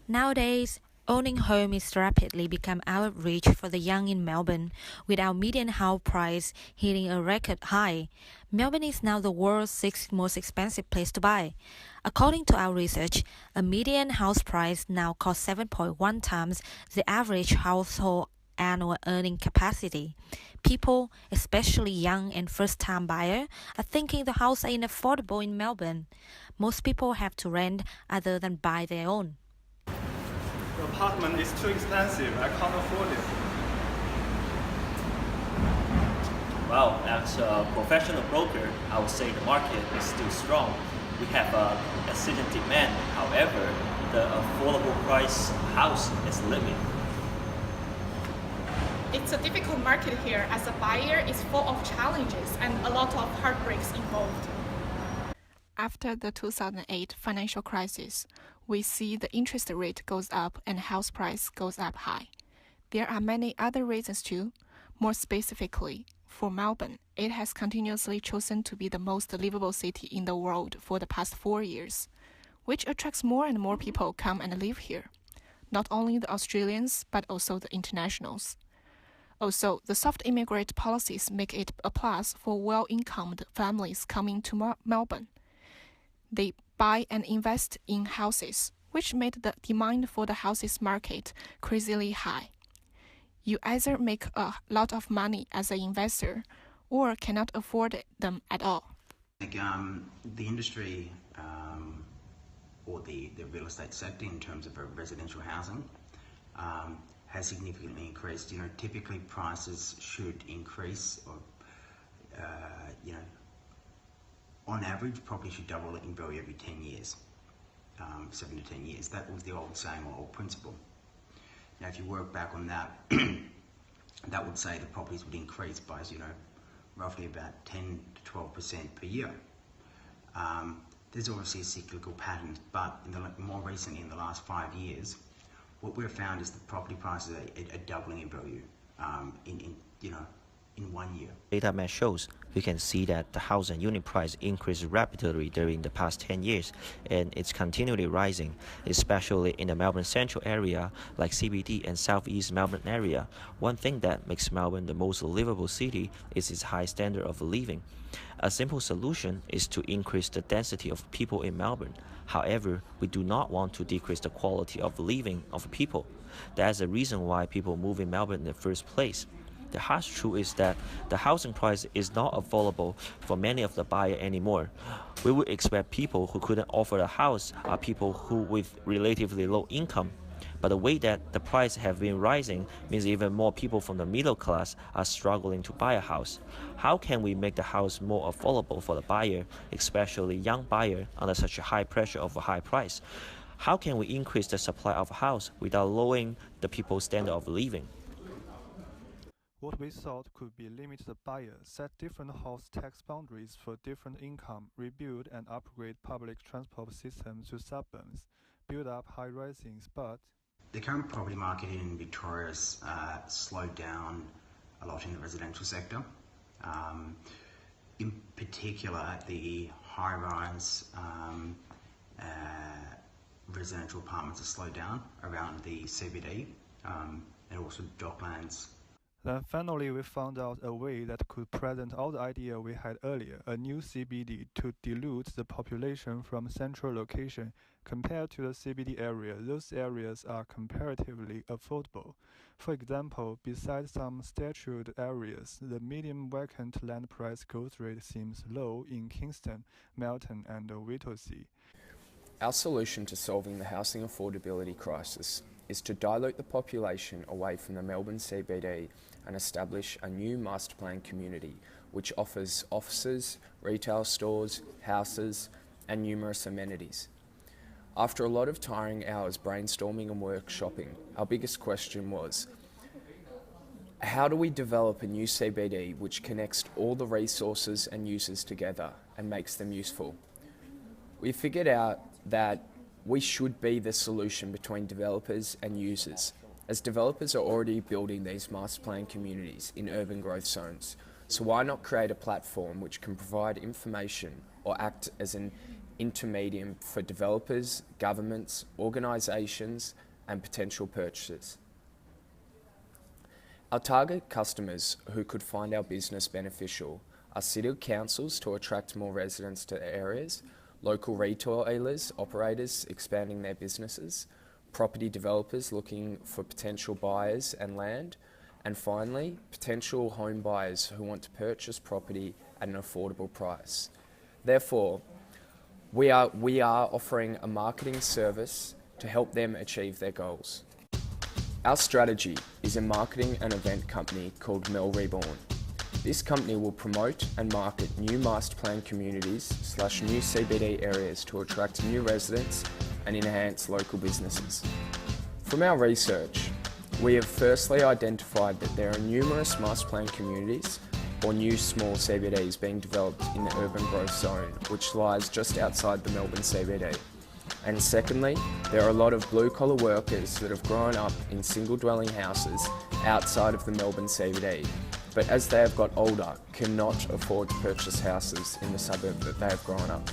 Nowadays, owning home is rapidly become out of reach for the young in Melbourne, with our median house price hitting a record high. Melbourne is now the world's sixth most expensive place to buy. According to our research, a median house price now costs 7.1 times the average household annual earning capacity. People, especially young and first-time buyers, are thinking the houses are unaffordable in Melbourne. Most people have to rent other than buy their own. The apartment is too expensive. I can't afford it. Well, as a professional broker, I would say the market is still strong. We have a consistent demand. However, the affordable price house is limited. It's a difficult market here as a buyer is full of challenges and a lot of heartbreaks involved. After the 2008 financial crisis, we see the interest rate goes up and house price goes up high. There are many other reasons too. More specifically, for Melbourne, it has continuously chosen to be the most livable city in the world for the past 4 years, which attracts more and more people come and live here. Not only the Australians, but also the internationals. Also, the soft immigrant policies make it a plus for well-incomed families coming to Melbourne. They buy and invest in houses, which made the demand for the houses market crazily high. You either make a lot of money as an investor or cannot afford them at all. The industry or the real estate sector in terms of residential housing has significantly increased. Typically prices should increase, or on average, property should double in value every 10 years, 7 to 10 years. That was the old saying or old principle. Now, if you work back on that, that would say the properties would increase by, roughly about 10 to 12% per year. There's obviously a cyclical pattern, but more recently, in the last 5 years, what we've found is that property prices are doubling in value in 1 year. Data map shows we can see that the house and unit price increased rapidly during the past 10 years, and it's continually rising, especially in the Melbourne Central area like CBD and Southeast Melbourne area. One thing that makes Melbourne the most livable city is its high standard of living. A simple solution is to increase the density of people in Melbourne. However, we do not want to decrease the quality of living of people. That's the reason why people move in Melbourne in the first place. The harsh truth is that the housing price is not affordable for many of the buyers anymore. We would expect people who couldn't afford a house are people who with relatively low income. But the way that the price have been rising means even more people from the middle class are struggling to buy a house. How can we make the house more affordable for the buyer, especially young buyer, under such a high pressure of a high price? How can we increase the supply of a house without lowering the people's standard of living? What we thought could be limit the buyer, set different house tax boundaries for different income, rebuild and upgrade public transport systems to suburbs, build up high-risings, but the current property market in Victoria has slowed down a lot in the residential sector. In particular, the high-rise residential apartments have slowed down around the CBD and also Docklands. Then finally we found out a way that could present all the idea we had earlier, a new CBD to dilute the population from central location. Compared to the CBD area, those areas are comparatively affordable. For example, besides some statued areas, the median vacant land price growth rate seems low in Kingston, Melton and Whittlesea. Our solution to solving the housing affordability crisis is to dilute the population away from the Melbourne CBD and establish a new master plan community which offers offices, retail stores, houses and numerous amenities. After a lot of tiring hours brainstorming and workshopping, our biggest question was, how do we develop a new CBD which connects all the resources and users together and makes them useful? We figured out that we should be the solution between developers and users, as developers are already building these master plan communities in urban growth zones. So why not create a platform which can provide information or act as an intermedium for developers, governments, organisations and potential purchasers. Our target customers who could find our business beneficial are city councils to attract more residents to their areas, local retailers, operators expanding their businesses, property developers looking for potential buyers and land, and finally, potential home buyers who want to purchase property at an affordable price. Therefore, we are offering a marketing service to help them achieve their goals. Our strategy is a marketing and event company called Mel Reborn. This company will promote and market new master plan communities / new CBD areas to attract new residents and enhance local businesses. From our research, we have firstly identified that there are numerous master plan communities or new small CBDs being developed in the urban growth zone, which lies just outside the Melbourne CBD. And secondly, there are a lot of blue-collar workers that have grown up in single-dwelling houses outside of the Melbourne CBD, but as they have got older, cannot afford to purchase houses in the suburb that they have grown up.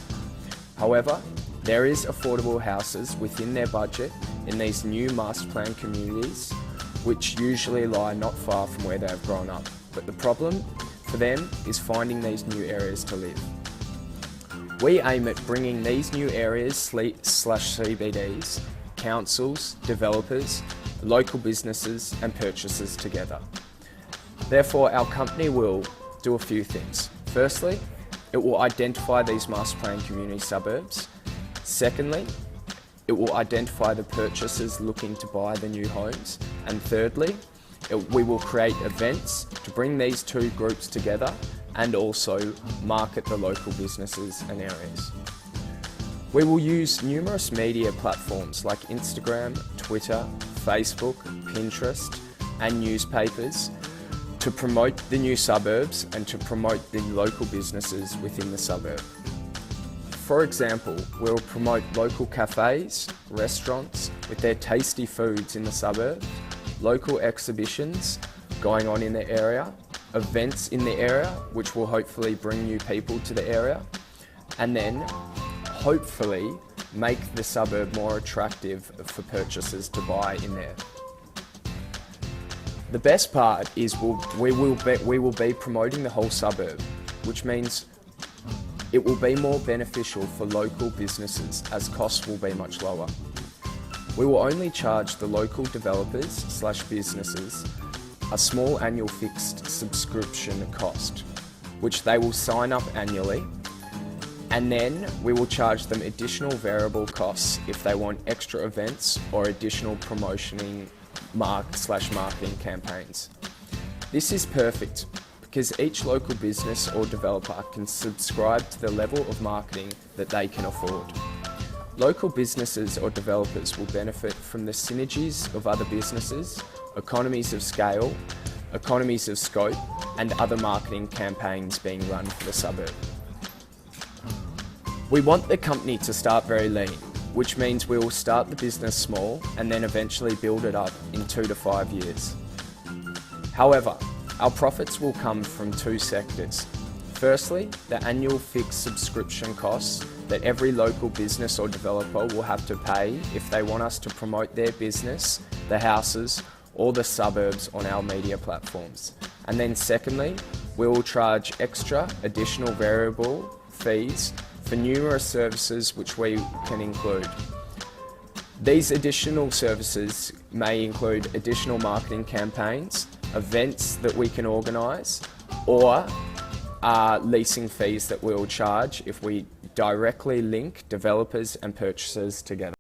However, there is affordable houses within their budget in these new master plan communities, which usually lie not far from where they have grown up. But the problem for them is finding these new areas to live. We aim at bringing these new areas / CBDs, councils, developers, local businesses and purchasers together. Therefore, our company will do a few things. Firstly, it will identify these master plan community suburbs. Secondly, it will identify the purchasers looking to buy the new homes. And thirdly, we will create events to bring these two groups together and also market the local businesses and areas. We will use numerous media platforms like Instagram, Twitter, Facebook, Pinterest and newspapers to promote the new suburbs and to promote the local businesses within the suburb. For example, we'll promote local cafes, restaurants with their tasty foods in the suburb, local exhibitions going on in the area, events in the area which will hopefully bring new people to the area, and then hopefully make the suburb more attractive for purchasers to buy in there. The best part is we will be promoting the whole suburb, which means it will be more beneficial for local businesses as costs will be much lower. We will only charge the local developers / businesses a small annual fixed subscription cost, which they will sign up annually, and then we will charge them additional variable costs if they want extra events or additional promotioning marketing campaigns. This is perfect because each local business or developer can subscribe to the level of marketing that they can afford. Local businesses or developers will benefit from the synergies of other businesses, economies of scale, economies of scope, and other marketing campaigns being run for the suburb. We want the company to start very lean, which means we will start the business small and then eventually build it up in 2 to 5 years. However, our profits will come from two sectors. Firstly, the annual fixed subscription costs that every local business or developer will have to pay if they want us to promote their business, the houses, or the suburbs on our media platforms. And then secondly, we will charge extra additional variable fees for numerous services which we can include. These additional services may include additional marketing campaigns, events that we can organise, or leasing fees that we'll charge if we directly link developers and purchasers together.